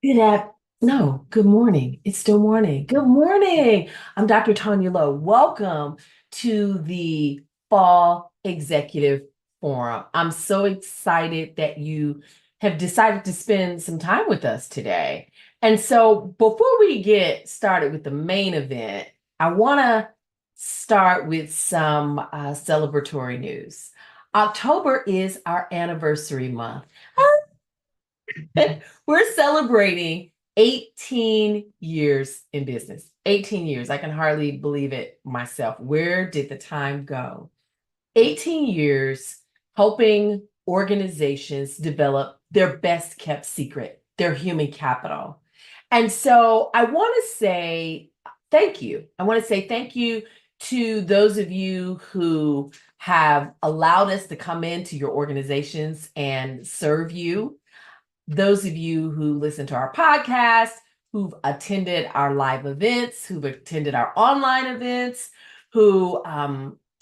Good morning. It's still morning. Good morning. I'm Dr. Tanya Lowe. Welcome to the Fall Executive Forum. I'm so excited that you have decided to spend some time with us today. And so before we get started with the main event, I want to start with some celebratory news. October is our anniversary month. We're celebrating 18 years in business. 18 years. I can hardly believe it myself. Where did the time go? 18 years helping organizations develop their best kept secret, their human capital. And so I want to say thank you. I want to say thank you to those of you who have allowed us to come into your organizations and serve you, those of you who listen to our podcast, who've attended our live events, who've attended our online events, who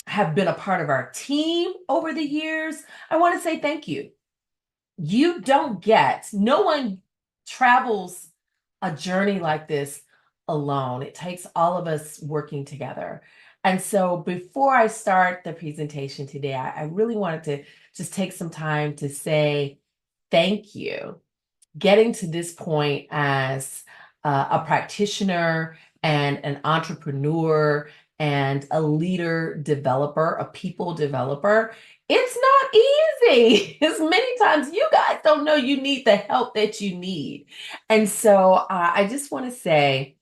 have been a part of our team over the years, I want to say thank you. No one travels a journey like this alone. It takes all of us working together. And so before I start the presentation today, I really wanted to just take some time to say thank you. Getting to this point as a practitioner and an entrepreneur and a leader developer, a people developer, it's not easy. As many times you guys don't know you need the help that you need. And so I just want to say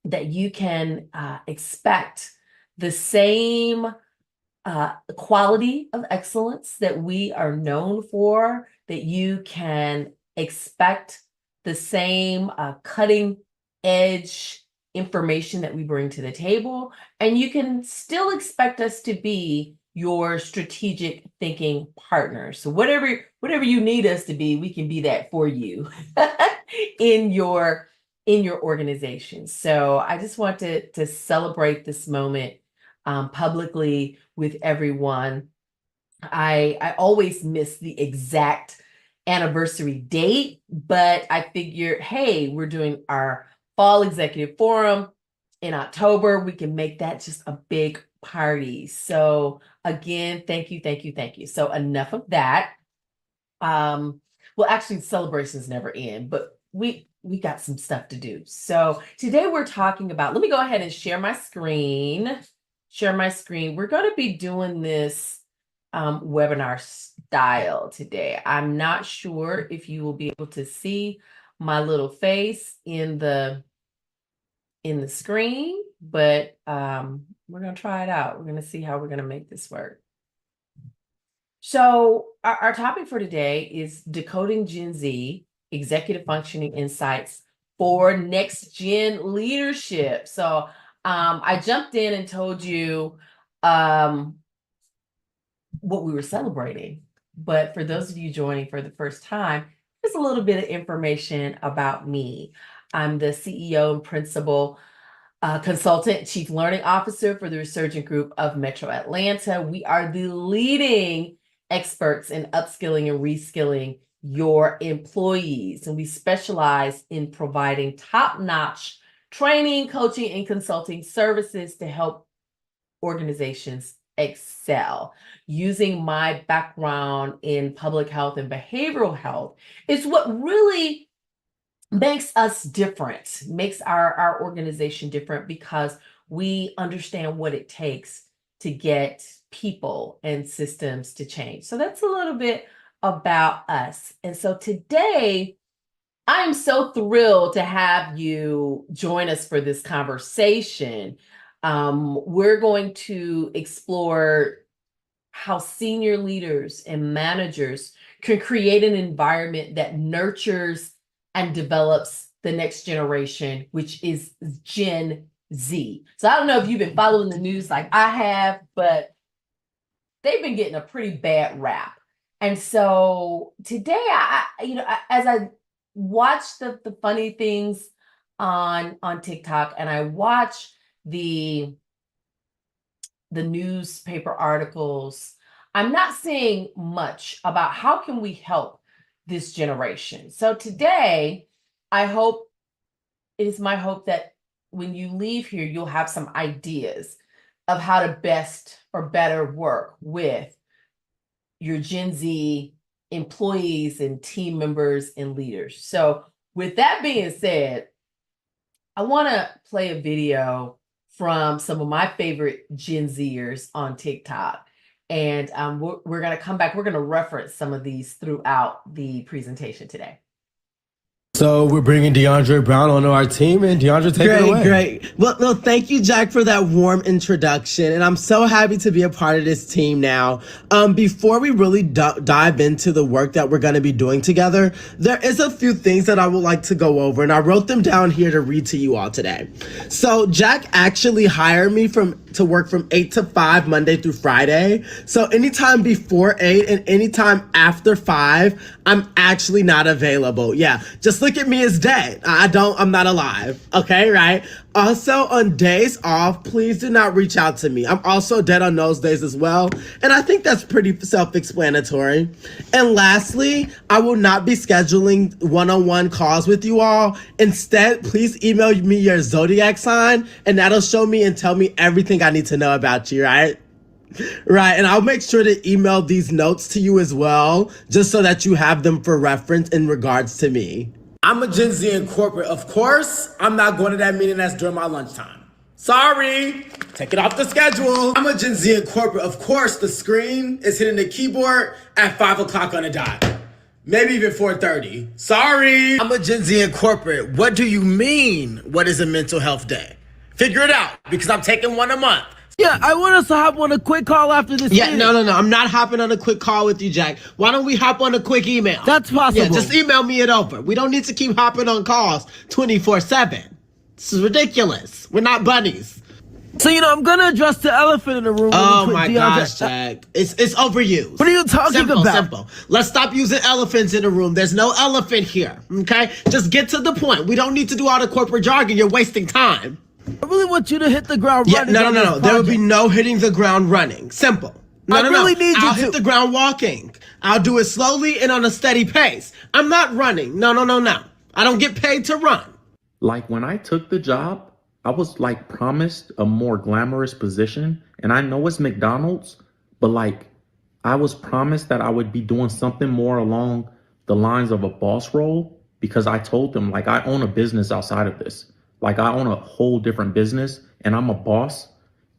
that you can expect the same quality of excellence that we are known for, that you can expect the same cutting edge information that we bring to the table, and you can still expect us to be your strategic thinking partner. So whatever you need us to be, we can be that for you in your organization. So I just want to celebrate this moment publicly with everyone. I always miss the exact anniversary date, but I figured, hey, we're doing our fall executive forum in October. We can make that just a big party. So again, thank you, thank you, thank you. So enough of that. Well, actually, celebrations never end, but we got some stuff to do. So today we're talking about, let me go ahead and share my screen. Share my screen. We're going to be doing this webinar style today. I'm not sure if you will be able to see my little face in the screen, but we're going to try it out. We're going to see how we're going to make this work. So our topic for today is decoding Gen Z executive functioning insights for next gen leadership. So I jumped in and told you what we were celebrating. But for those of you joining for the first time, here's a little bit of information about me. I'm the CEO and principal consultant, chief learning officer for the Resurgent Group of Metro Atlanta. We are the leading experts in upskilling and reskilling your employees. And we specialize in providing top-notch training, coaching, and consulting services to help organizations excel. Using my background in public health and behavioral health is what really makes us different, makes our organization different, because we understand what it takes to get people and systems to change. So that's a little bit about us. And so today, I'm so thrilled to have you join us for this conversation. We're going to explore how senior leaders and managers can create an environment that nurtures and develops the next generation, which is Gen Z. So I don't know if you've been following the news like I have, but they've been getting a pretty bad rap. And so today, as I watch the funny things on TikTok, and I watch the newspaper articles, I'm not seeing much about how can we help this generation. So today, I hope it is my hope that when you leave here, you'll have some ideas of how to best or better work with your Gen Z employees and team members and leaders. So, with that being said, I want to play a video from some of my favorite Gen Zers on TikTok. And we're going to come back. We're going to reference some of these throughout the presentation today. So we're bringing DeAndre Brown onto our team, and DeAndre, take it away. Great. Well, no, thank you, Jack, for that warm introduction, and I'm so happy to be a part of this team now. Before we really dive into the work that we're going to be doing together, there is a few things that I would like to go over, and I wrote them down here to read to you all today. So Jack actually hired me to work from 8 to 5 Monday through Friday. So anytime before 8 and anytime after 5, I'm actually not available. Yeah, just look at me as dead. I'm not alive. Okay, right? Also, on days off, please do not reach out to me. I'm also dead on those days as well. And I think that's pretty self-explanatory. And lastly, I will not be scheduling one-on-one calls with you all. Instead, please email me your zodiac sign, and that'll show me and tell me everything I need to know about you, right? Right, and I'll make sure to email these notes to you as well, just so that you have them for reference in regards to me. I'm a Gen Z in corporate. Of course, I'm not going to that meeting that's during my lunchtime. Sorry, take it off the schedule. I'm a Gen Z in corporate. Of course, the screen is hitting the keyboard at 5 o'clock on the dot. Maybe even 4:30. Sorry. I'm a Gen Z in corporate. What do you mean? What is a mental health day? Figure it out, because I'm taking one a month. Yeah, I want us to hop on a quick call after this. Yeah, no. I'm not hopping on a quick call with you, Jack. Why don't we hop on a quick email? That's possible. Yeah, just email me it over. We don't need to keep hopping on calls 24/7. This is ridiculous. We're not bunnies. So, I'm going to address the elephant in the room. Oh my gosh, Jack. It's overused. What are you talking about? Simple. Let's stop using elephants in the room. There's no elephant here, okay? Just get to the point. We don't need to do all the corporate jargon. You're wasting time. I really want you to hit the ground running. No. There will be no hitting the ground running. Simple. I really need you to. I'll hit the ground walking. I'll do it slowly and on a steady pace. I'm not running. No. I don't get paid to run. Like when I took the job, I was like promised a more glamorous position. And I know it's McDonald's, but like I was promised that I would be doing something more along the lines of a boss role, because I told them like I own a business outside of this. Like I own a whole different business and I'm a boss.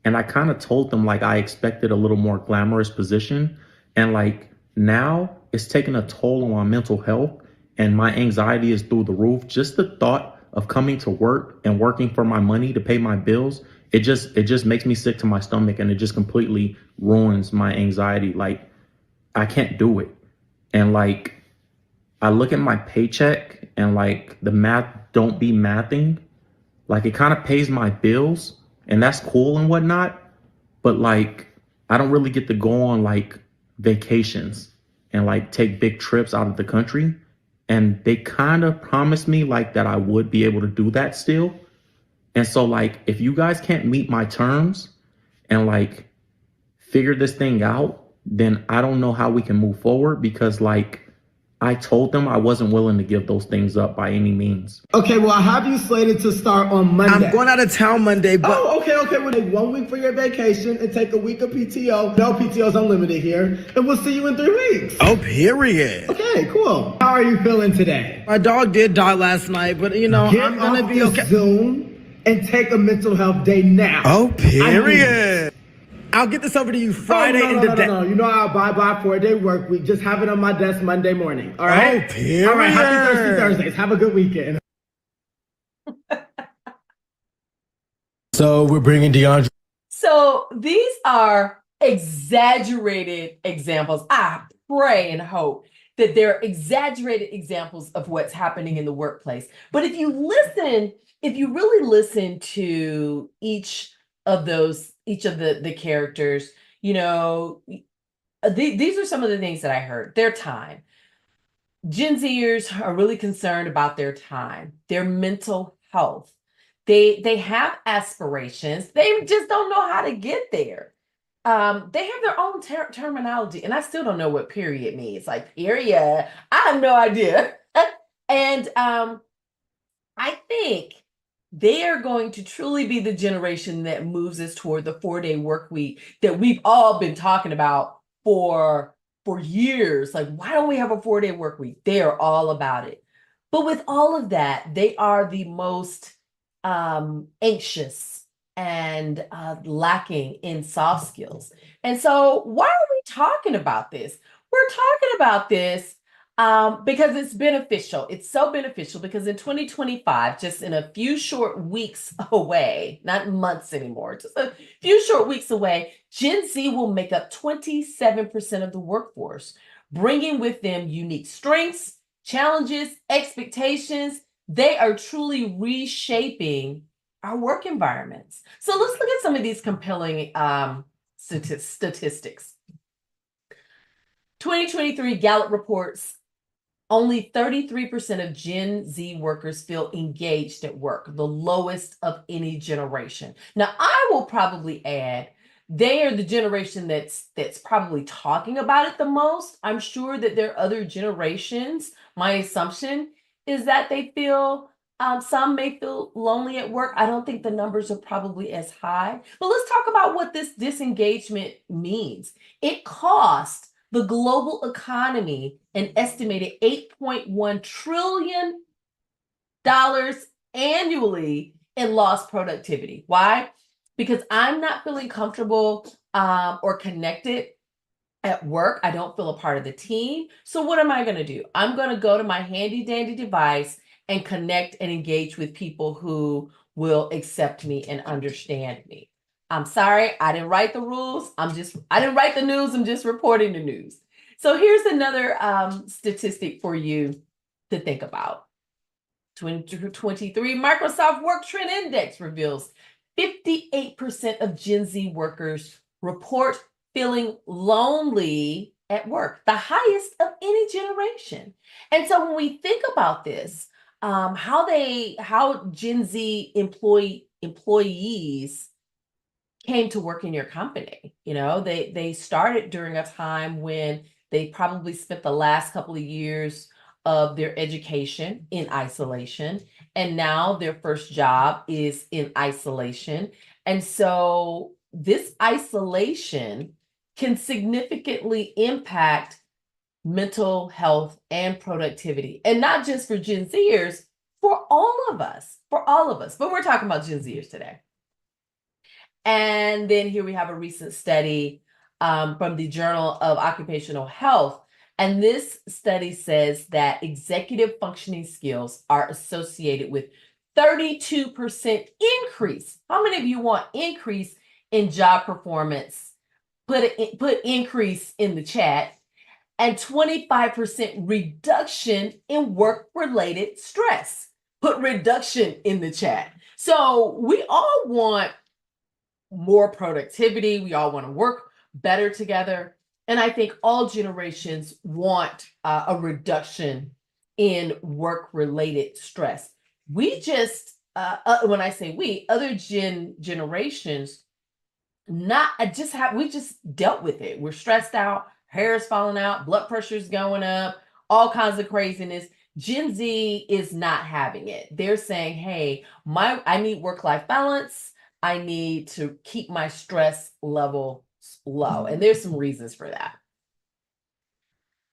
And I kind of told them like I expected a little more glamorous position. And like now it's taking a toll on my mental health and my anxiety is through the roof. Just the thought of coming to work and working for my money to pay my bills, it just makes me sick to my stomach, and it just completely ruins my anxiety. Like I can't do it. And like I look at my paycheck and like the math don't be mathing. Like it kind of pays my bills and that's cool and whatnot. But like, I don't really get to go on like vacations and like take big trips out of the country. And they kind of promised me like that I would be able to do that still. And so like, if you guys can't meet my terms and like figure this thing out, then I don't know how we can move forward, because like, I told them I wasn't willing to give those things up by any means. Okay, well, I have you slated to start on Monday. I'm going out of town Monday, but... Oh, okay. We'll take 1 week for your vacation and take a week of PTO. No, PTO's unlimited here. And we'll see you in 3 weeks. Oh, period. Okay, cool. How are you feeling today? My dog did die last night, but I'm going to be okay. Zoom and take a mental health day now. Oh, period. I'll get this over to you Friday in the day. No. You know I'll bye 4-day work week. Just have it on my desk Monday morning. All right? Oh, period. All right, happy Thirsty Thursdays. Have a good weekend. So we're bringing DeAndre. So these are exaggerated examples. I pray and hope that they're exaggerated examples of what's happening in the workplace. But if you really listen to each of the characters, these are some of the things that I heard. Their time. Gen Zers are really concerned about their time, their mental health. They have aspirations. They just don't know how to get there. They have their own terminology, and I still don't know what period means. Like period, I have no idea. And I think they are going to truly be the generation that moves us toward the 4-day work week that we've all been talking about for years. Like, why don't we have a 4-day work week? They are all about it. But with all of that, they are the most anxious and lacking in soft skills. And so, why are we talking about this? We're talking about this because it's beneficial. It's so beneficial because in 2025, just in a few short weeks away, not months anymore, just a few short weeks away, Gen Z will make up 27% of the workforce, bringing with them unique strengths, challenges, expectations. They are truly reshaping our work environments. So let's look at some of these compelling statistics. 2023 Gallup reports only 33% of Gen Z workers feel engaged at work, the lowest of any generation. Now, I will probably add they are the generation that's probably talking about it the most. I'm sure that there are other generations. My assumption is that they feel some may feel lonely at work. I don't think the numbers are probably as high. But let's talk about what this disengagement means. It costs the global economy an estimated $8.1 trillion annually in lost productivity. Why? Because I'm not feeling comfortable or connected at work. I don't feel a part of the team. So what am I going to do? I'm going to go to my handy dandy device and connect and engage with people who will accept me and understand me. I'm sorry, I didn't write the rules. I didn't write the news. I'm just reporting the news. So here's another statistic for you to think about. 2023 Microsoft Work Trend Index reveals 58% of Gen Z workers report feeling lonely at work, the highest of any generation. And so when we think about this, how Gen Z employees came to work in your company. They started during a time when they probably spent the last couple of years of their education in isolation, and now their first job is in isolation. And so this isolation can significantly impact mental health and productivity, and not just for Gen Zers, for all of us, but we're talking about Gen Zers today. And then here we have a recent study from the Journal of Occupational Health. And this study says that executive functioning skills are associated with 32% increase. How many of you want increase in job performance? Put increase in the chat. And 25% reduction in work-related stress. Put reduction in the chat. So we all want more productivity. We all want to work better together. And I think all generations want a reduction in work-related stress. We just, when I say we, other generations, we just dealt with it. We're stressed out, hair is falling out, blood pressure is going up, all kinds of craziness. Gen Z is not having it. They're saying, hey, I need work-life balance. I need to keep my stress level low. And there's some reasons for that.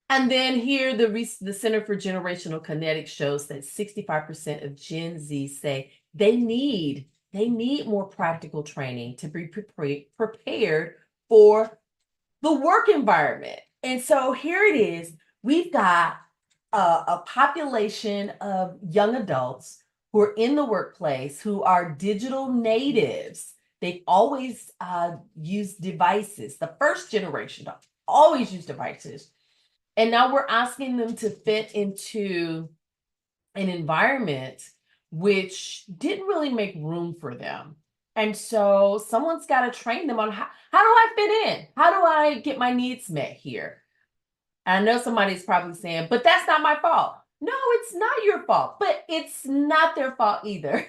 And then here, the Center for Generational Kinetics shows that 65% of Gen Z say they need more practical training to be prepared for the work environment. And so here it is. We've got a population of young adults who are in the workplace, who are digital natives. They've always used devices. The first generation always used devices. And now we're asking them to fit into an environment which didn't really make room for them. And so someone's got to train them on how do I fit in? How do I get my needs met here? And I know somebody's probably saying, but that's not my fault. No, it's not your fault, but it's not their fault either.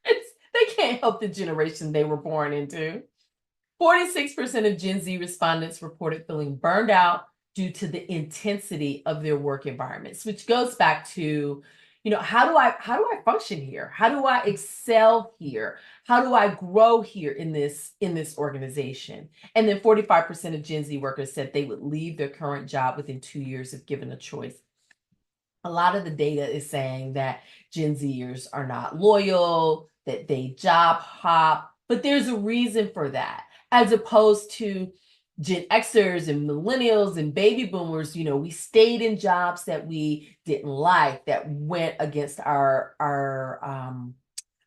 They can't help the generation they were born into. 46% of Gen Z respondents reported feeling burned out due to the intensity of their work environments, which goes back to, how do I function here? How do I excel here? How do I grow here in this organization? And then 45% of Gen Z workers said they would leave their current job within 2 years if given a choice. A lot of the data is saying that Gen Zers are not loyal, that they job hop, but there's a reason for that, as opposed to Gen Xers and millennials and baby boomers. We stayed in jobs that we didn't like, that went against our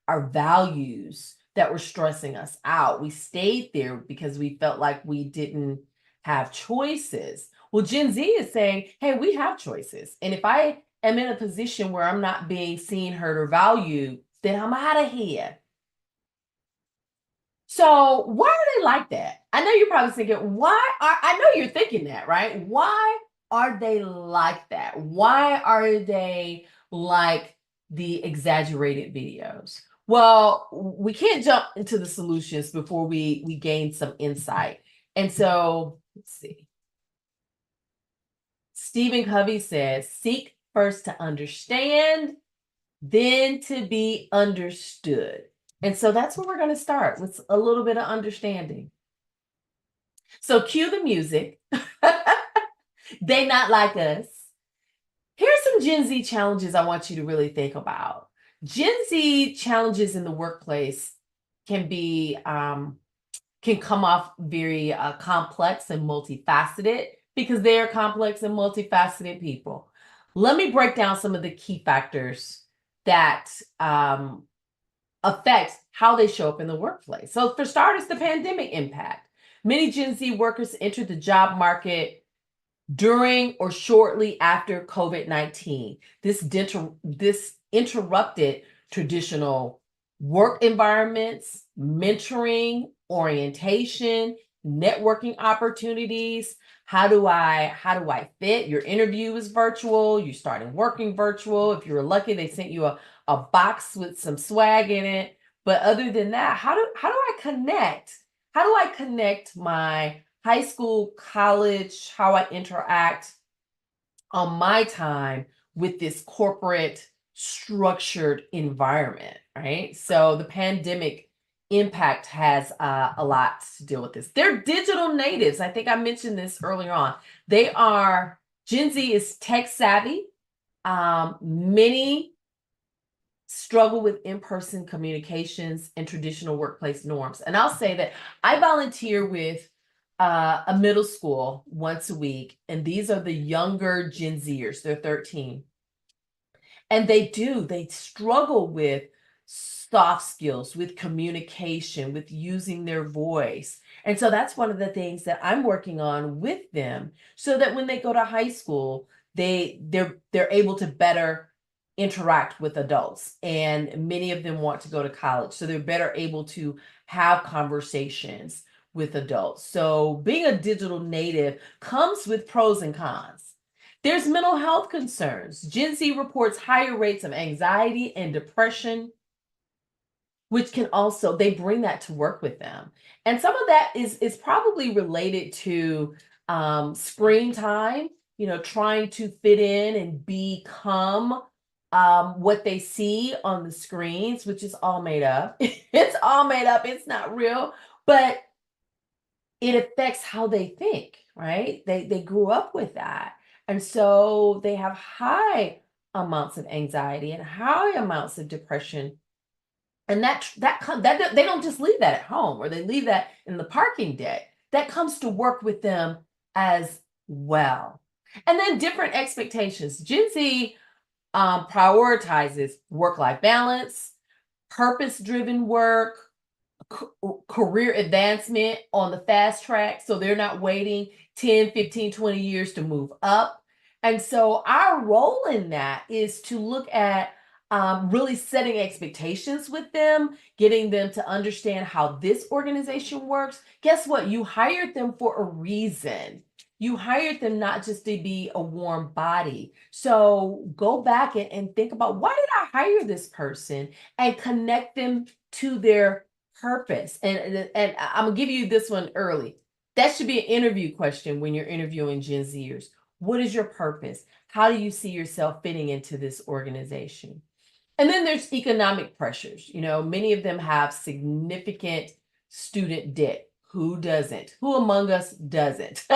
values, that were stressing us out. We stayed there because we felt like we didn't have choices. Well, Gen Z is saying, hey, we have choices. And if I am in a position where I'm not being seen, heard, or valued, then I'm out of here. So why are they like that? I know you're probably thinking, I know you're thinking that, right? Why are they like that? Why are they like the exaggerated videos? Well, we can't jump into the solutions before we gain some insight. And so let's see. Stephen Covey says, seek first to understand, then to be understood. And so that's where we're going to start, with a little bit of understanding. So cue the music. They not like us. Here's some Gen Z challenges I want you to really think about. Gen Z challenges in the workplace can come off very complex and multifaceted, because they are complex and multifaceted people. Let me break down some of the key factors that affect how they show up in the workplace. So for starters, the pandemic impact. Many Gen Z workers entered the job market during or shortly after COVID-19. This interrupted traditional work environments, mentoring, orientation, networking opportunities. How do I fit? Your interview is virtual. You started working virtual. If you were lucky, they sent you a box with some swag in it. But other than that, how do I connect? How do I connect my high school, college, how I interact on my time with this corporate structured environment, right? So the pandemic impact has a lot to deal with this. They're digital natives. I think I mentioned this earlier on. Gen Z is tech savvy. Many struggle with in-person communications and traditional workplace norms. And I'll say that I volunteer with a middle school once a week, and these are the younger Gen Zers. They're 13. And they struggle with soft skills, with communication, with using their voice. And so that's one of the things that I'm working on with them, so that when they go to high school, they're able to better interact with adults. And many of them want to go to college, so they're better able to have conversations with adults. So being a digital native comes with pros and cons. There's mental health concerns. Gen Z reports higher rates of anxiety and depression, which can also, they bring that to work with them. And some of that is probably related to screen time, trying to fit in and become what they see on the screens, which is all made up. It's all made up. It's not real, but it affects how they think, right? They grew up with that. And so they have high amounts of anxiety and high amounts of depression. And that they don't just leave that at home, or they leave that in the parking deck. That comes to work with them as well. And then different expectations. Gen Z prioritizes work-life balance, purpose-driven work, career advancement on the fast track. So they're not waiting 10, 15, 20 years to move up. And so our role in that is to look at really setting expectations with them, getting them to understand how this organization works. Guess what? You hired them for a reason. You hired them not just to be a warm body. So go back and think about, why did I hire this person, and connect them to their purpose. And I'm gonna give you this one early. That should be an interview question when you're interviewing Gen Zers. What is your purpose? How do you see yourself fitting into this organization? And then there's economic pressures. Many of them have significant student debt. Who doesn't? Who among us doesn't?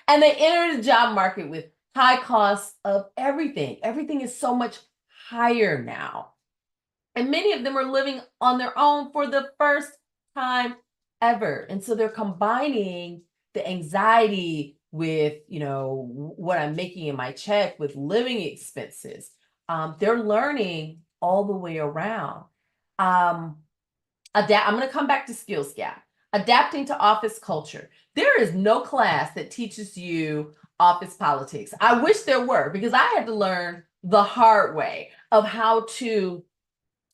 And they enter the job market with high costs of everything. Everything is so much higher now. And many of them are living on their own for the first time ever. And so they're combining the anxiety with, what I'm making in my check, with living expenses. They're learning all the way around. I'm going to come back to skills gap. Adapting to office culture. There is no class that teaches you office politics. I wish there were, because I had to learn the hard way of how to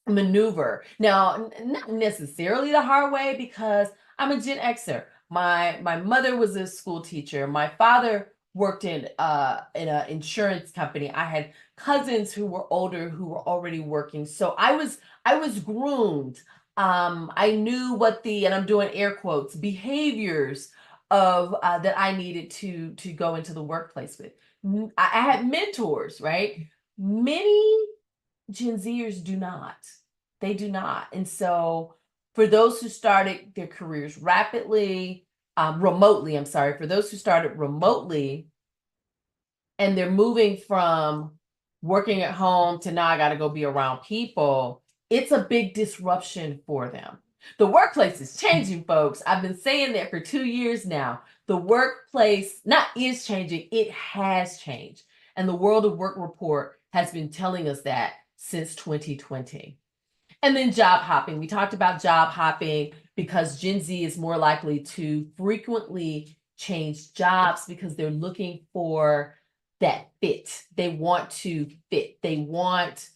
maneuver. Now, not necessarily the hard way, because I'm a Gen Xer. My mother was a school teacher. My father worked in an insurance company. I had cousins who were older who were already working. So I was groomed. I knew what and I'm doing air quotes, behaviors of that I needed to go into the workplace with. I had mentors, right? Many Gen Zers do not. They do not. And so for those who started their careers remotely, for those who started remotely, and they're moving from working at home to now I got to go be around people, it's a big disruption for them. The workplace is changing, folks. I've been saying that for 2 years now. The workplace not is changing, it has changed. And the World of Work report has been telling us that since 2020. And then job hopping. We talked about job hopping because Gen Z is more likely to frequently change jobs because they're looking for that fit. They want to fit. They want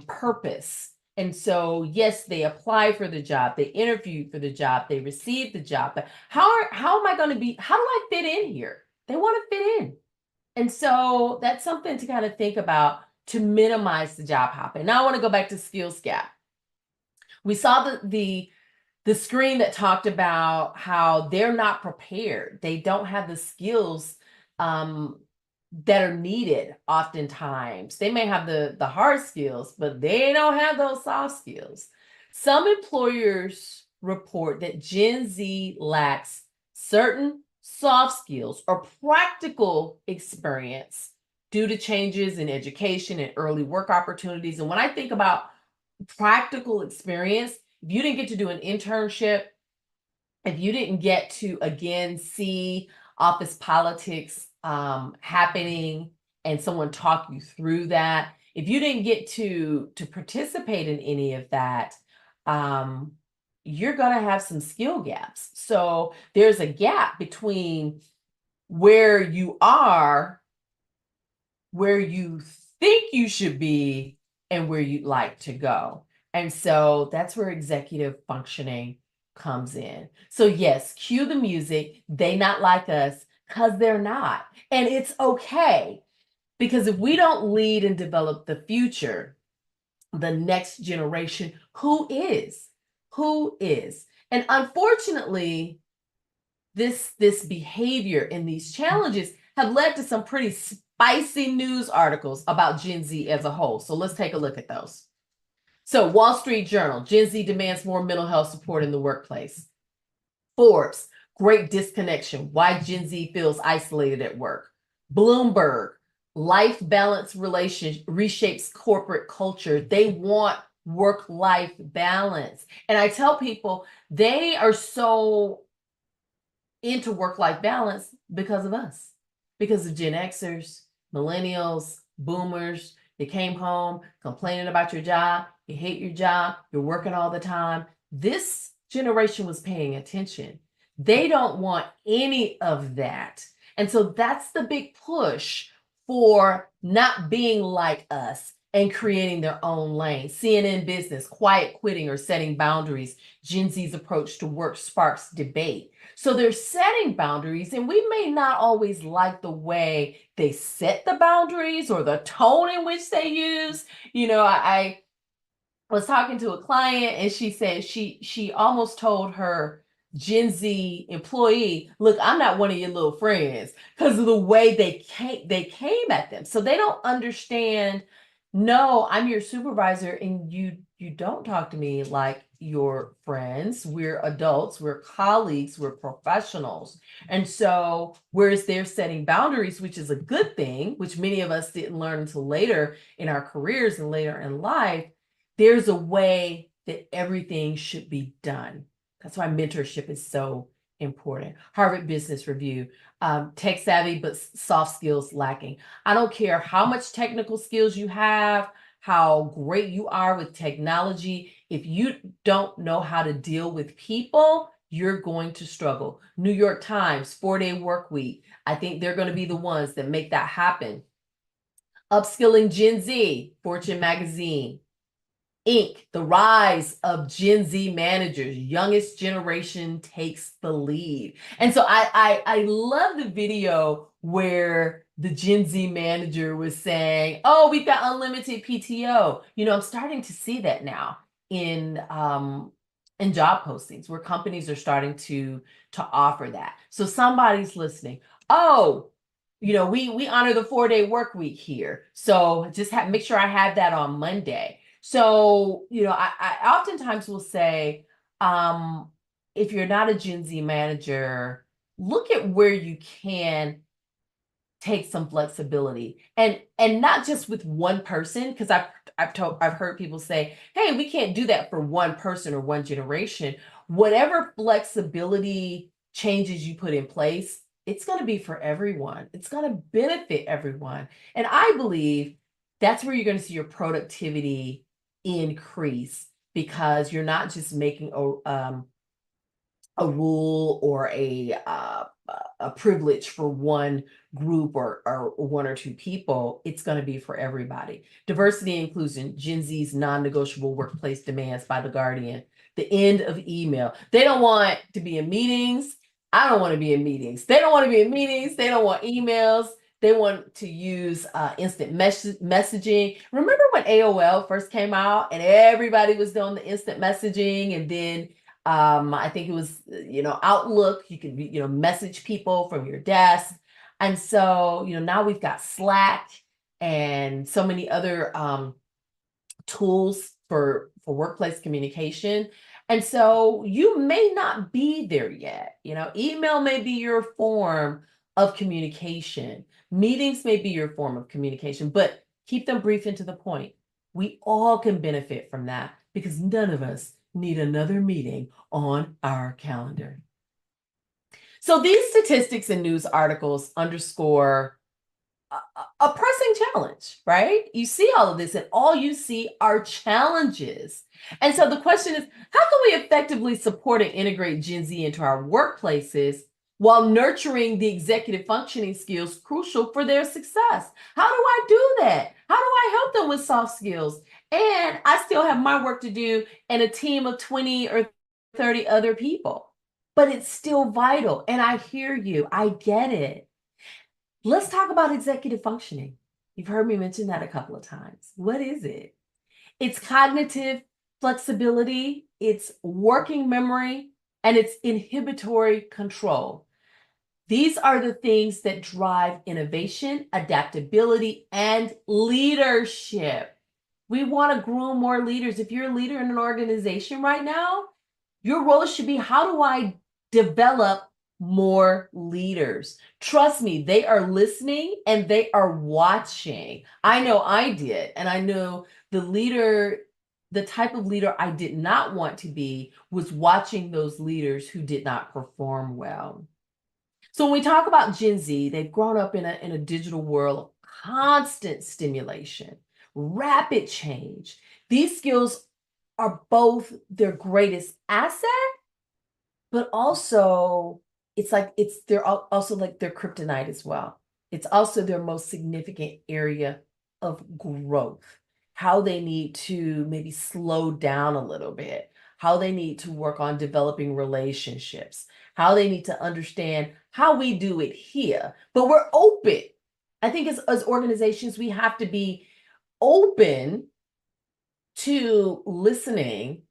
purpose. And so, yes, they apply for the job, they interview for the job, they receive the job. But how am I going to be? How do I fit in here? They want to fit in. And so that's something to kind of think about to minimize the job hopping. Now I want to go back to skills gap. We saw the screen that talked about how they're not prepared. They don't have the skills that are needed oftentimes. They may have the hard skills, but they don't have those soft skills. Some employers report that Gen Z lacks certain soft skills or practical experience due to changes in education and early work opportunities. And when I think about practical experience, if you didn't get to do an internship, if you didn't get to, again, see office politics happening and someone talk you through that, if you didn't get to participate in any of that, you're going to have some skill gaps. So there's a gap between where you are, where you think you should be, and where you'd like to go. And so that's where executive functioning comes in. So yes, cue the music. They not like us because they're not. And it's okay, because if we don't lead and develop the future, the next generation, who is? Who is? And unfortunately, this behavior and these challenges have led to some pretty spicy news articles about Gen Z as a whole. So let's take a look at those. So Wall Street Journal, Gen Z demands more mental health support in the workplace. Forbes, great disconnection, why Gen Z feels isolated at work. Bloomberg, life balance reshapes corporate culture. They want work-life balance. And I tell people they are so into work-life balance because of us, because of Gen Xers, millennials, boomers. They came home complaining about your job. You hate your job. You're working all the time. This generation was paying attention. They don't want any of that. And so that's the big push for not being like us and creating their own lane. CNN Business, quiet quitting or setting boundaries. Gen Z's approach to work sparks debate. So they're setting boundaries, and we may not always like the way they set the boundaries or the tone in which they use. I was talking to a client, and she said she almost told her Gen Z employee, look, I'm not one of your little friends, because of the way they came at them. So they don't understand, no, I'm your supervisor and you don't talk to me like your friends. We're adults, we're colleagues, we're professionals. And so whereas they're setting boundaries, which is a good thing, which many of us didn't learn until later in our careers and later in life, there's a way that everything should be done. That's why mentorship is so important. Harvard Business Review, tech savvy, but soft skills lacking. I don't care how much technical skills you have, how great you are with technology. If you don't know how to deal with people, you're going to struggle. New York Times, 4-day work week. I think they're going to be the ones that make that happen. Upskilling Gen Z, Fortune Magazine. Inc., the rise of Gen Z managers, youngest generation takes the lead. And so I love the video where the Gen Z manager was saying, oh, we've got unlimited PTO. I'm starting to see that now in job postings where companies are starting to offer that. So somebody's listening. Oh, we honor the 4-day work week here. So just make sure I have that on Monday. So, I oftentimes will say, if you're not a Gen Z manager, look at where you can take some flexibility, and not just with one person, because I've heard people say, hey, we can't do that for one person or one generation. Whatever flexibility changes you put in place, it's going to be for everyone. It's going to benefit everyone. And I believe that's where you're going to see your productivity increase, because you're not just making a rule or a privilege for one group or one or two people. It's going to be for everybody. Diversity and inclusion, Gen Z's non-negotiable workplace demands by The Guardian. The end of email. They don't want to be in meetings. I don't want to be in meetings. They don't want to be in meetings. They don't want emails. They want to use instant messaging. Remember when AOL first came out and everybody was doing the instant messaging, and then I think it was, Outlook, you could, message people from your desk. And so, now we've got Slack and so many other tools for workplace communication. And so you may not be there yet. Email may be your form of communication. Meetings may be your form of communication, but keep them brief and to the point. We all can benefit from that, because none of us need another meeting on our calendar. So these statistics and news articles underscore a pressing challenge, right? You see all of this, and all you see are challenges. And so the question is, how can we effectively support and integrate Gen Z into our workplaces while nurturing the executive functioning skills crucial for their success? How do I do that? How do I help them with soft skills? And I still have my work to do and a team of 20 or 30 other people. But it's still vital. And I hear you. I get it. Let's talk about executive functioning. You've heard me mention that a couple of times. What is it? It's cognitive flexibility, it's working memory, and it's inhibitory control. These are the things that drive innovation, adaptability, and leadership. We want to groom more leaders. If you're a leader in an organization right now, your role should be, how do I develop more leaders? Trust me, they are listening and they are watching. I know I did. And I know the type of leader I did not want to be was watching those leaders who did not perform well. So when we talk about Gen Z, they've grown up in a digital world of constant stimulation, rapid change. These skills are both their greatest asset, but also they're also like their kryptonite as well. It's also their most significant area of growth. How they need to maybe slow down a little bit, how they need to work on developing relationships, how they need to understand how we do it here. But we're open. I think as organizations, we have to be open to listening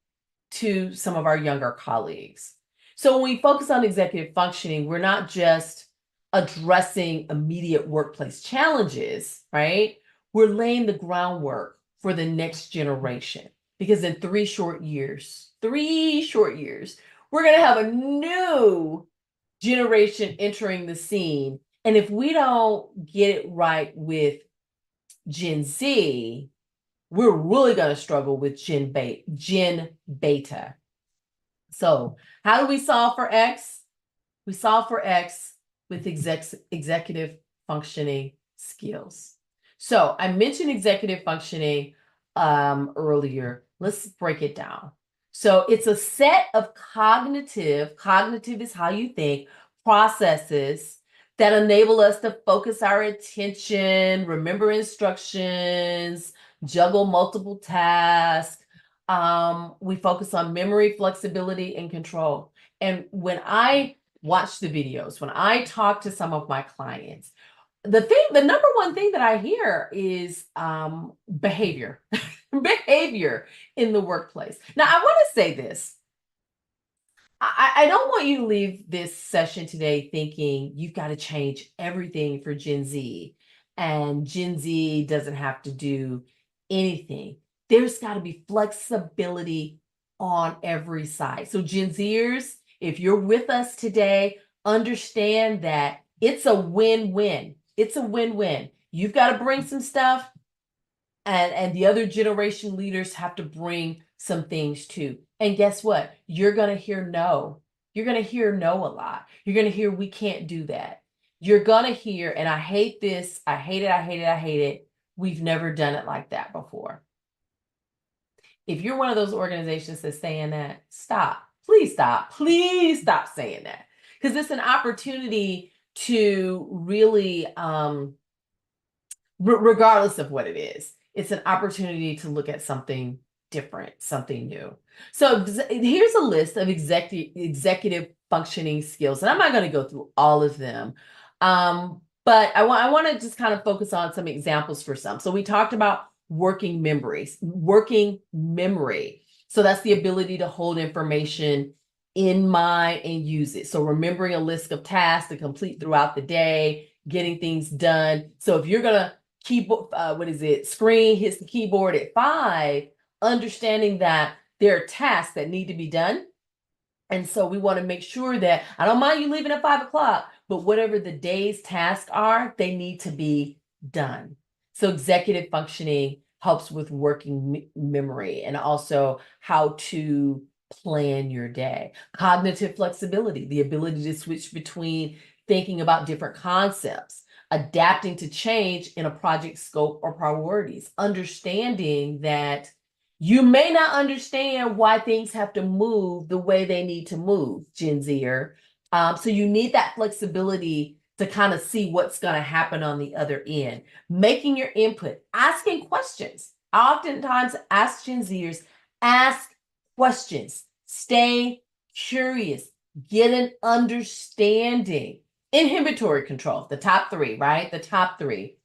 to some of our younger colleagues. So when we focus on executive functioning, we're not just addressing immediate workplace challenges, right? We're laying the groundwork for the next generation, because in 3 short years, we're going to have a new generation entering the scene. And if we don't get it right with Gen Z, we're really going to struggle with Gen Beta. So how do we solve for X? We solve for X with executive functioning skills. So I mentioned executive functioning earlier. Let's break it down. So it's a set of cognitive is how you think, processes that enable us to focus our attention, remember instructions, juggle multiple tasks. We focus on memory, flexibility, and control. And when I watch the videos, when I talk to some of my clients, the number one thing that I hear is behavior, behavior in the workplace. Now, I want to say this. I don't want you to leave this session today thinking you've got to change everything for Gen Z, and Gen Z doesn't have to do anything. There's got to be flexibility on every side. So Gen Zers, if you're with us today, understand that it's a win-win. It's a win-win. You've got to bring some stuff, and the other generation leaders have to bring some things too. And guess what? You're going to hear no. You're going to hear no a lot. You're going to hear we can't do that. You're going to hear, and I hate this, I hate it, I hate it, I hate it. We've never done it like that before. If you're one of those organizations that's saying that, stop. Please stop. Please stop saying that. Because it's an opportunity to really, regardless of what it is, it's an opportunity to look at something different, something new. So here's a list of executive functioning skills, and I'm not going to go through all of them, but I want to just kind of focus on some examples for some. So we talked about working memory. So that's the ability to hold information in mind and use it. So remembering a list of tasks to complete throughout the day, getting things done. So if you're gonna keyboard, screen hits the keyboard at 5, understanding that there are tasks that need to be done. And so we want to make sure that, I don't mind you leaving at 5 o'clock, but whatever the day's tasks are, they need to be done. So executive functioning helps with working memory and also how to plan your day. Cognitive flexibility, the ability to switch between thinking about different concepts, adapting to change in a project scope or priorities, understanding that you may not understand why things have to move the way they need to move, Gen Zer. So you need that flexibility to kind of see what's going to happen on the other end. Making your input, asking questions. I oftentimes ask Gen Zers, ask questions, stay curious, get an understanding. Inhibitory control, the top 3, right? The top 3.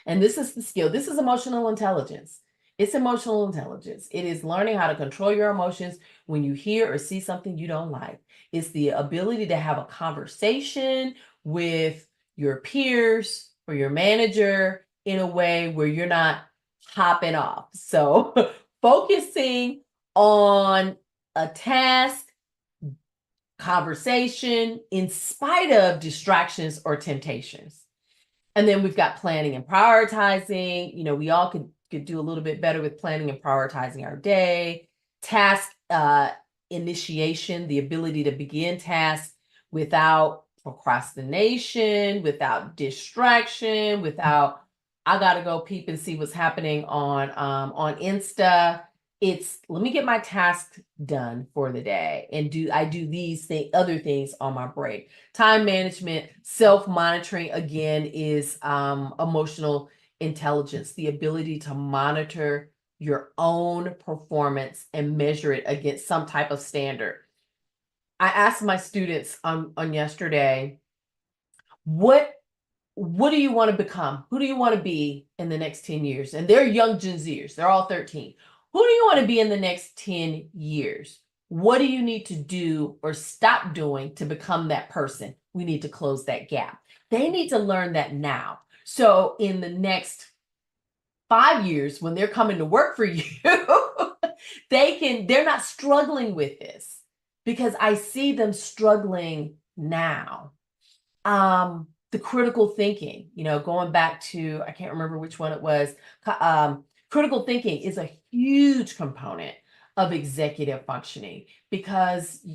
And this is the skill. This is emotional intelligence. It's emotional intelligence. It is learning how to control your emotions when you hear or see something you don't like. It's the ability to have a conversation with your peers or your manager in a way where you're not hopping off. So focusing on a task, conversation in spite of distractions or temptations. And then we've got planning and prioritizing. You know, we all could do a little bit better with planning and prioritizing our day. Task initiation, the ability to begin tasks without procrastination, without distraction, without, I gotta go peep and see what's happening on Insta. It's, let me get my task done for the day, and I do these other things on my break. Time management, self-monitoring, again, is emotional intelligence, the ability to monitor your own performance and measure it against some type of standard. I asked my students on yesterday, what do you want to become? Who do you want to be in the next 10 years? And they're young Gen Zers. They're all 13. Who do you want to be in the next 10 years? What do you need to do or stop doing to become that person? We need to close that gap. They need to learn that now. So in the next 5 years, when they're coming to work for you, they're not struggling with this because I see them struggling now. The critical thinking, going back to, I can't remember which one it was. Critical thinking is a huge component of executive functioning because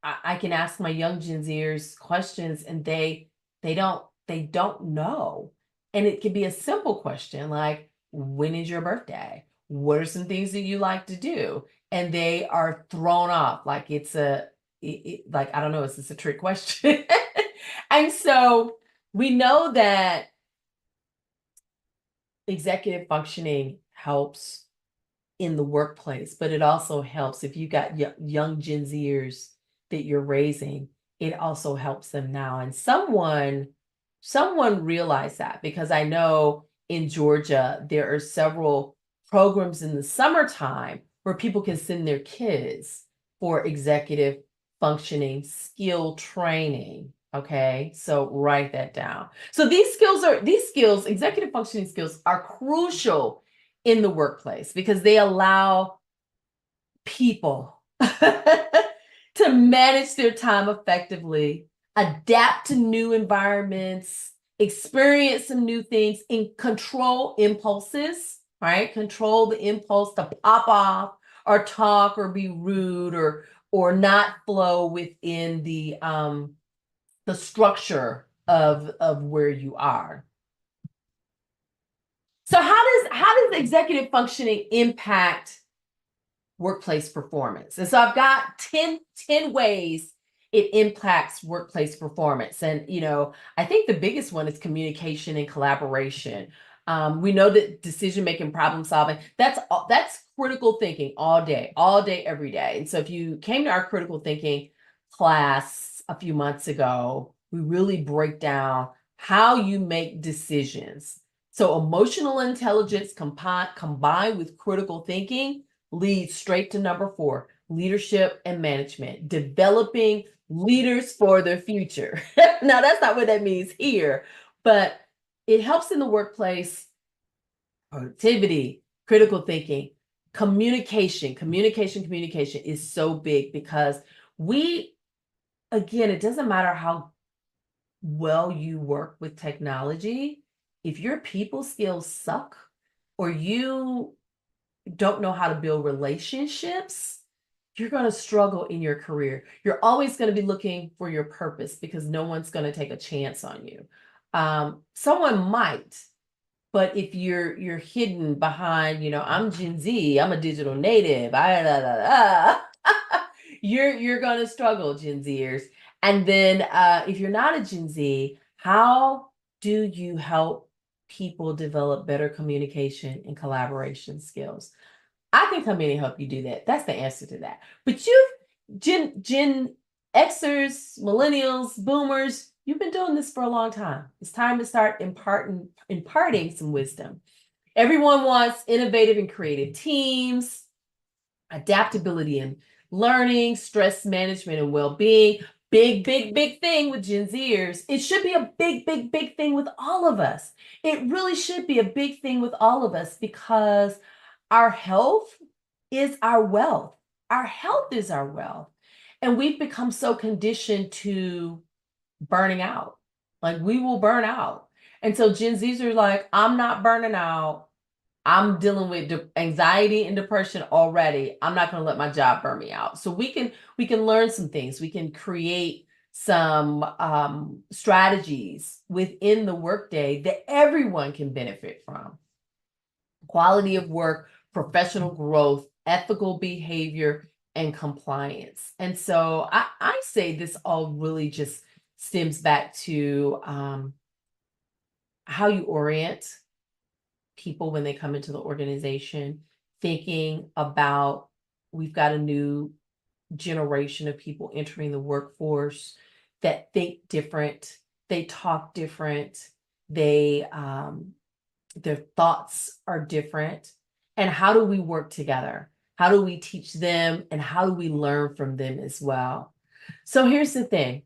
I can ask my young Gen Zers questions and they don't know. And it can be a simple question like, when is your birthday? What are some things that you like to do? And they are thrown off like it's like, I don't know, is this a trick question? And so we know that executive functioning helps in the workplace, but it also helps if you got young Gen Zers that you're raising, it also helps them now. And someone realized that because I know in Georgia, there are several programs in the summertime where people can send their kids for executive functioning skill training. Okay, so write that down. So these skills, executive functioning skills are crucial in the workplace because they allow people to manage their time effectively, adapt to new environments, experience some new things, and control impulses, right? Control the impulse to pop off or talk or be rude or not flow within the structure of where you are. So how does executive functioning impact workplace performance? And so I've got 10 ways it impacts workplace performance. And, I think the biggest one is communication and collaboration. We know that decision-making, problem solving, that's critical thinking all day, every day. And so if you came to our critical thinking class a few months ago, we really break down how you make decisions. So emotional intelligence combined with critical thinking leads straight to number 4, leadership and management, developing leaders for the future. Now, that's not what that means here, but it helps in the workplace, productivity, critical thinking, communication is so big because again, it doesn't matter how well you work with technology. If your people skills suck or you don't know how to build relationships, you're going to struggle in your career. You're always going to be looking for your purpose because no one's going to take a chance on you. Someone might, but if you're hidden behind, I'm Gen Z, I'm a digital native, you're going to struggle, Gen Zers. And then if you're not a Gen Z, how do you help people develop better communication and collaboration skills? I can come in and help you do that. That's the answer to that. But Gen Xers, millennials, boomers, you've been doing this for a long time. It's time to start imparting some wisdom. Everyone wants innovative and creative teams, adaptability and learning, stress management and well-being. Big thing with Gen Zers. It should be a big thing with all of us. It really should be a big thing with all of us because our health is our wealth. Our health is our wealth. And we've become so conditioned to burning out. Like we will burn out. And so Gen Zs are like, I'm not burning out. I'm dealing with anxiety and depression already. I'm not going to let my job burn me out. So we can learn some things. We can create some strategies within the workday that everyone can benefit from. Quality of work, professional growth, ethical behavior, and compliance. And so I say this all really just stems back to how you orient people when they come into the organization, thinking about we've got a new generation of people entering the workforce that think different, they talk different, their thoughts are different. And how do we work together? How do we teach them? And how do we learn from them as well? So here's the thing.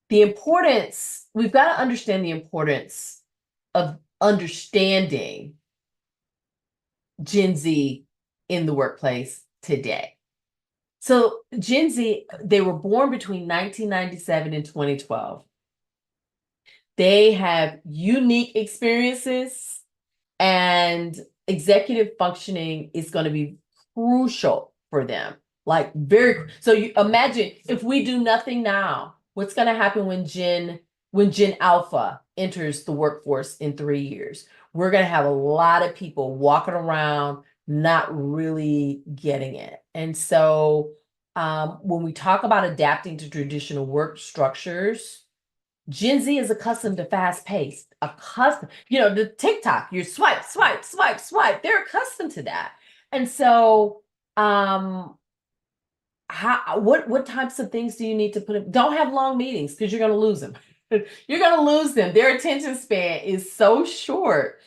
The importance, we've got to understand the importance of understanding Gen Z in the workplace today. So Gen Z, they were born between 1997 and 2012. They have unique experiences, and executive functioning is going to be crucial for them. Like so you imagine if we do nothing now, what's going to happen when Gen Alpha enters the workforce in 3 years? We're going to have a lot of people walking around not really getting it. And so when we talk about adapting to traditional work structures, Gen Z is accustomed to fast paced, accustomed, the TikTok, you swipe, swipe, swipe, swipe. They're accustomed to that. And so, what types of things do you need to put in? Don't have long meetings because you're going to lose them. You're going to lose them. Their attention span is so short.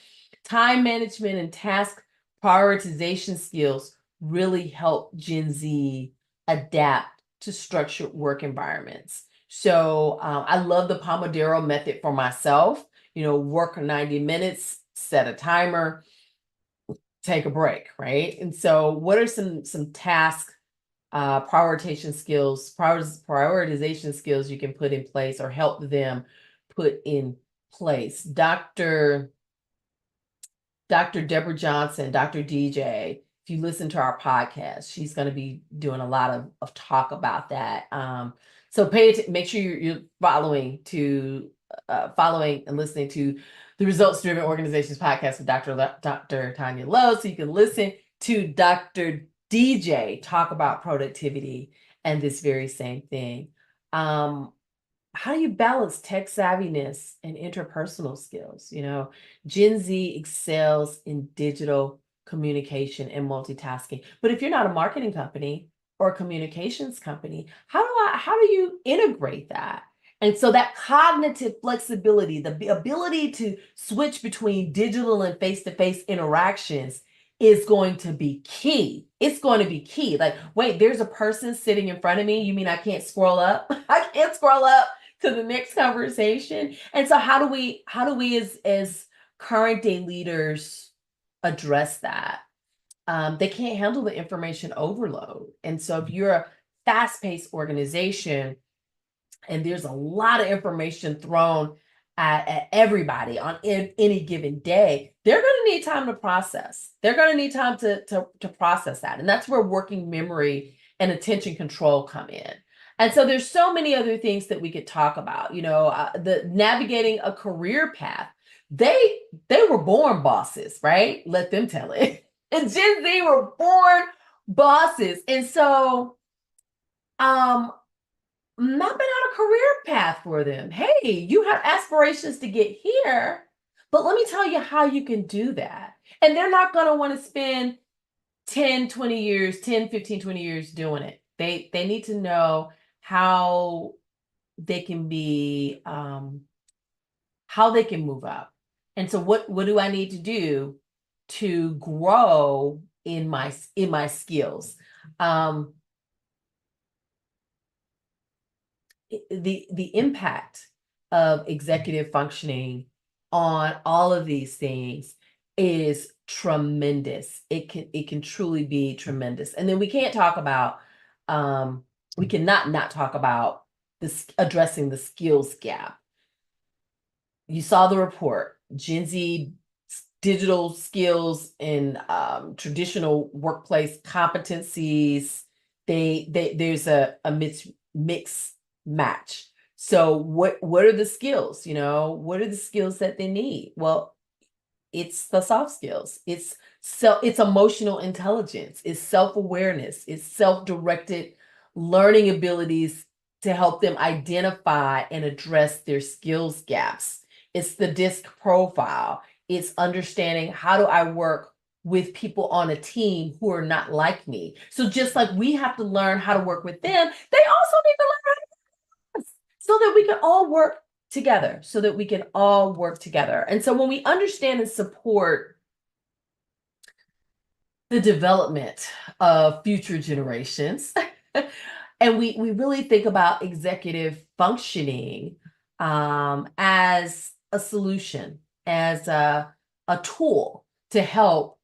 Time management and task prioritization skills really help Gen Z adapt to structured work environments. So I love the Pomodoro method for myself. Work 90 minutes, set a timer, take a break, right? And so what are some task prioritization skills you can put in place or help them put in place? Dr. Deborah Johnson, Dr. DJ, if you listen to our podcast, she's going to be doing a lot of talk about that. So make sure you're following and listening to the Results Driven Organizations podcast with Dr. Tanya Lowe, so you can listen to Dr. DJ talk about productivity and this very same thing. How do you balance tech savviness and interpersonal skills? Gen Z excels in digital communication and multitasking. But if you're not a marketing company or a communications company, how do you integrate that? And so that cognitive flexibility, the ability to switch between digital and face-to-face interactions is going to be key. It's going to be key. Like, wait, there's a person sitting in front of me. You mean I can't scroll up? I can't scroll up to the next conversation. And so how do we as current day leaders address that? They can't handle the information overload. And so if you're a fast-paced organization and there's a lot of information thrown at everybody on any given day, they're going to need time to process. They're going to need time to process that. And that's where working memory and attention control come in. And so there's so many other things that we could talk about, the navigating a career path. They were born bosses, right? Let them tell it. And Gen Z were born bosses. And so, mapping out a career path for them. Hey, you have aspirations to get here, but let me tell you how you can do that. And they're not going to want to spend 10, 20 years, 10, 15, 20 years doing it. They need to know how they can be, how they can move up. And so what do I need to do to grow in my skills? The impact of executive functioning on all of these things is tremendous. It can truly be tremendous. And then we can't talk about, we cannot not talk about this addressing the skills gap. You saw the report, Gen Z digital skills and traditional workplace competencies. There's a mix match. So what are the skills? What are the skills that they need? Well, it's the soft skills. It's emotional intelligence. It's self-awareness. It's self-directed learning abilities to help them identify and address their skills gaps. It's the DISC profile. It's understanding, how do I work with people on a team who are not like me? So just like we have to learn how to work with them, they also need to learn how to work with us so that we can all work together. And so when we understand and support the development of future generations. And we really think about executive functioning as a solution, as a tool to help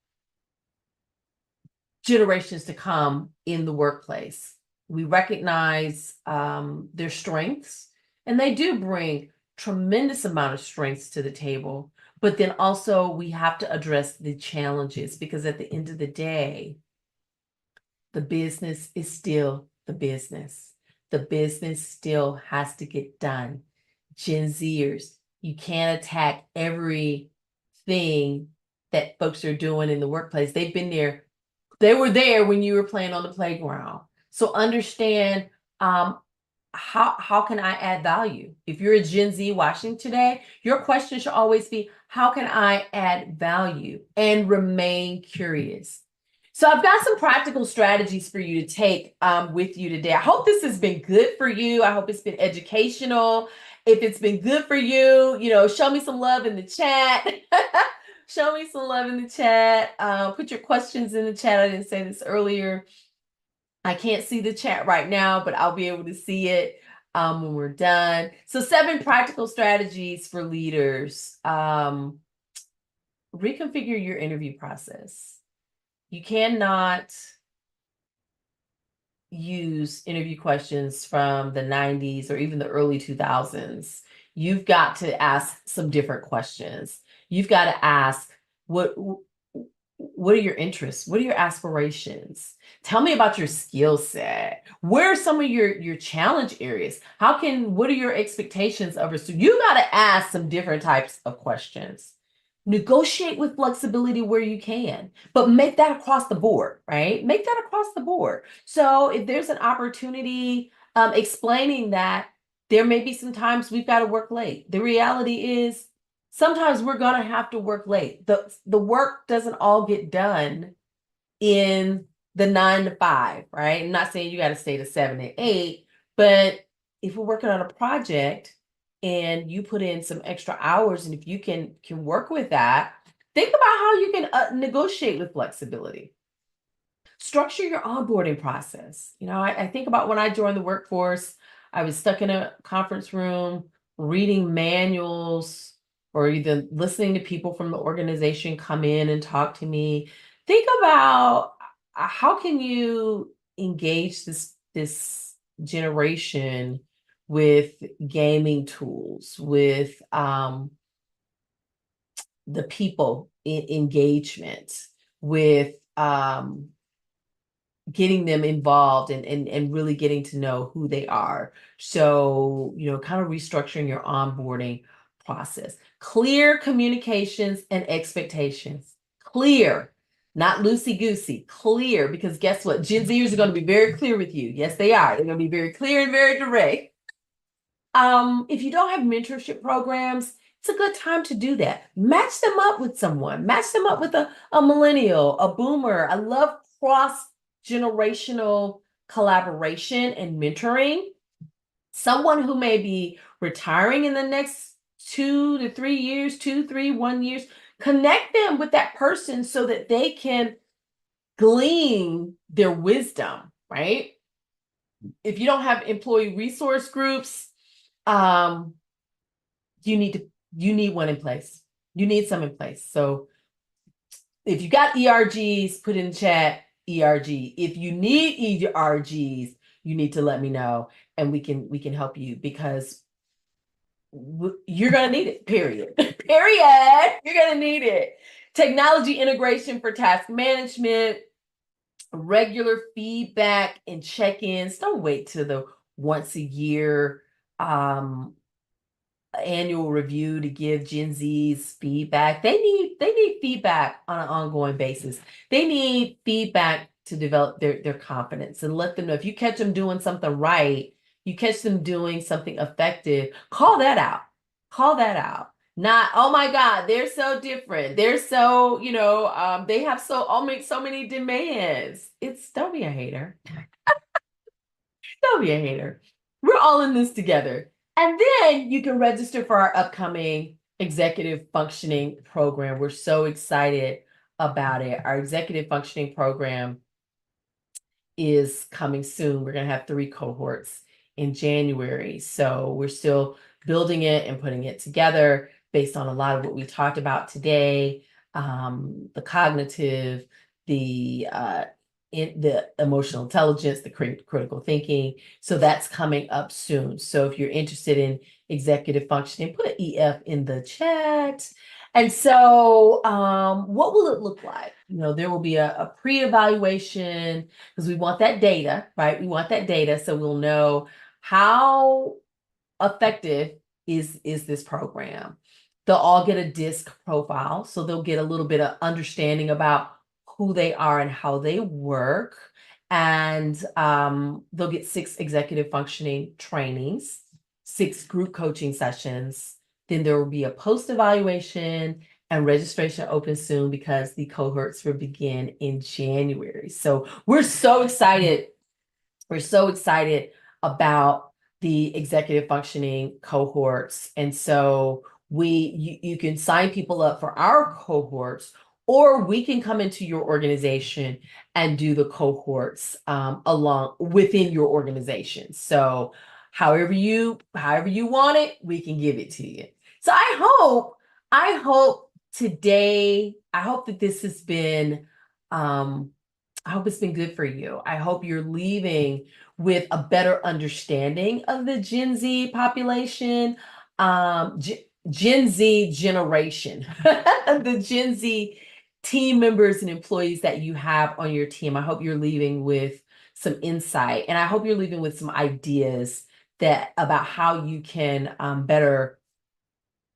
generations to come in the workplace. We recognize their strengths, and they do bring tremendous amount of strengths to the table. But then also we have to address the challenges, because at the end of the day, the business is still the business. The business still has to get done. Gen Zers, you can't attack everything that folks are doing in the workplace. They've been there. They were there when you were playing on the playground. So understand how can I add value? If you're a Gen Z watching today, your question should always be, how can I add value? And remain curious. So I've got some practical strategies for you to take with you today. I hope this has been good for you. I hope it's been educational. If it's been good for you, show me some love in the chat. Show me some love in the chat. Put your questions in the chat. I didn't say this earlier. I can't see the chat right now, but I'll be able to see it when we're done. So 7 practical strategies for leaders. Reconfigure your interview process. You cannot use interview questions from the 90s or even the early 2000s. You've got to ask some different questions. You've got to ask, what are your interests? What are your aspirations? Tell me about your skill set. Where are some of your challenge areas? What are your expectations of a student? You got to ask some different types of questions. Negotiate with flexibility where you can, but make that across the board, right? Make that across the board. So if there's an opportunity, explaining that there may be some times we've got to work late. The reality is sometimes we're going to have to work late. The work doesn't all get done in the 9 to 5, right? I'm not saying you got to stay to 7 and 8, but if we're working on a project and you put in some extra hours, and if you can work with that, think about how you can negotiate with flexibility. Structure your onboarding process. I think about when I joined the workforce, I was stuck in a conference room reading manuals or either listening to people from the organization come in and talk to me. Think about how can you engage this generation with gaming tools, with the people engagement, with getting them involved and really getting to know who they are. So, kind of restructuring your onboarding process. Clear communications and expectations. Clear, not loosey-goosey, clear, because guess what? Gen Zers are going to be very clear with you. Yes, they are. They're going to be very clear and very direct. If you don't have mentorship programs, it's a good time to do that. Match them up with someone. Match them up with a millennial, a boomer. I love cross-generational collaboration and mentoring. Someone who may be retiring in the next 2 to 3 years, 2, 3, 1 years. Connect them with that person so that they can glean their wisdom, right? If you don't have employee resource groups, you need one in place. You need some in place. So if you got ERGs, put in chat ERG. If you need ERGs, you need to let me know, and we can help you, because you're going to need it, period. Period. You're going to need it. Technology integration for task management, regular feedback and check-ins. Don't wait till the once a year annual review to give Gen Z's feedback. They need feedback on an ongoing basis. They need feedback to develop their confidence, and let them know if you catch them doing something right, you catch them doing something effective, call that out. Call that out. Not, oh my God, they're so different. They're so, they have so many demands. Don't be a hater. Don't be a hater. We're all in this together. And then you can register for our upcoming executive functioning program. We're so excited about it. Our executive functioning program is coming soon. We're going to have 3 cohorts in January. So we're still building it and putting it together based on a lot of what we talked about today, the cognitive, the the emotional intelligence, the critical thinking. So that's coming up soon. So if you're interested in executive functioning, put an EF in the chat. And so what will it look like? You know, there will be a pre-evaluation because we want that data, right? We want that data so we'll know how effective is this program. They'll all get a DISC profile, so they'll get a little bit of understanding about who they are and how they work. And they'll get 6 executive functioning trainings, 6 group coaching sessions. Then there will be a post-evaluation, and registration opens soon because the cohorts will begin in January. So we're so excited. We're so excited about the executive functioning cohorts. And so you can sign people up for our cohorts, or we can come into your organization and do the cohorts along within your organization. So however you want it, we can give it to you. So I hope today, I hope that this has been I hope it's been good for you. I hope you're leaving with a better understanding of the Gen Z population, Gen Z generation, the Gen Z team members and employees that you have on your team. I hope you're leaving with some insight, and I hope you're leaving with some ideas that about how you can better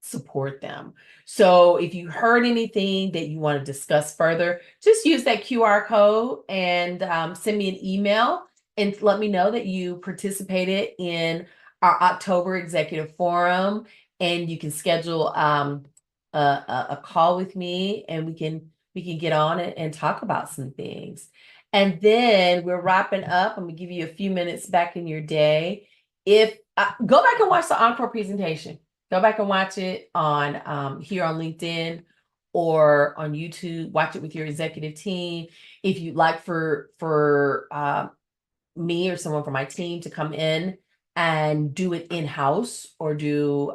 support them. So if you heard anything that you want to discuss further, just use that QR code and send me an email and let me know that you participated in our October Executive Forum. And you can schedule a call with me, and we can get on it and talk about some things. And then we're wrapping up. I'm gonna give you a few minutes back in your day. If go back and watch the encore presentation. Go back and watch it on here on LinkedIn or on YouTube. Watch it with your executive team. If you'd like for me or someone from my team to come in and do it in-house or do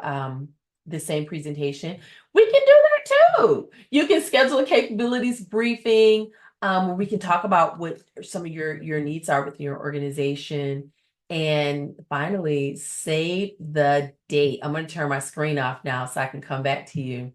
the same presentation, we can do that too. You can schedule a capabilities briefing where we can talk about what some of your needs are within your organization. And finally, save the date. I'm going to turn my screen off now so I can come back to you.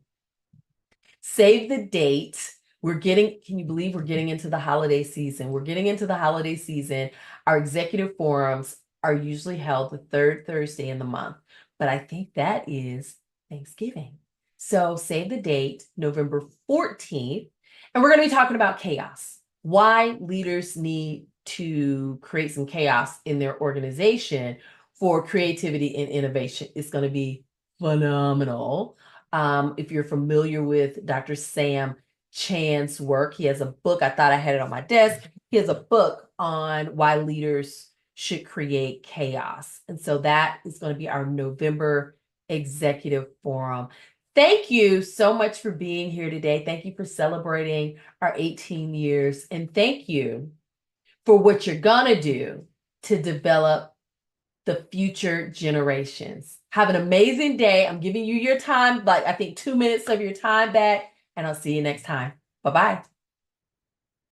Save the date. Can you believe we're getting into the holiday season? We're getting into the holiday season. Our executive forums are usually held the 3rd Thursday in the month, but I think that is Thanksgiving. So save the date, November 14th. And we're going to be talking about chaos. Why leaders need to create some chaos in their organization for creativity and innovation. It's going to be phenomenal. If you're familiar with Dr. Sam Chan's work, he has a book. I thought I had it on my desk. He has a book on why leaders should create chaos. And so that is going to be our November Executive Forum. Thank you so much for being here today. Thank you for celebrating our 18 years. And thank you for what you're gonna do to develop the future generations. Have an amazing day. I'm giving you your time, like I think 2 minutes of your time back, and I'll see you next time. Bye-bye.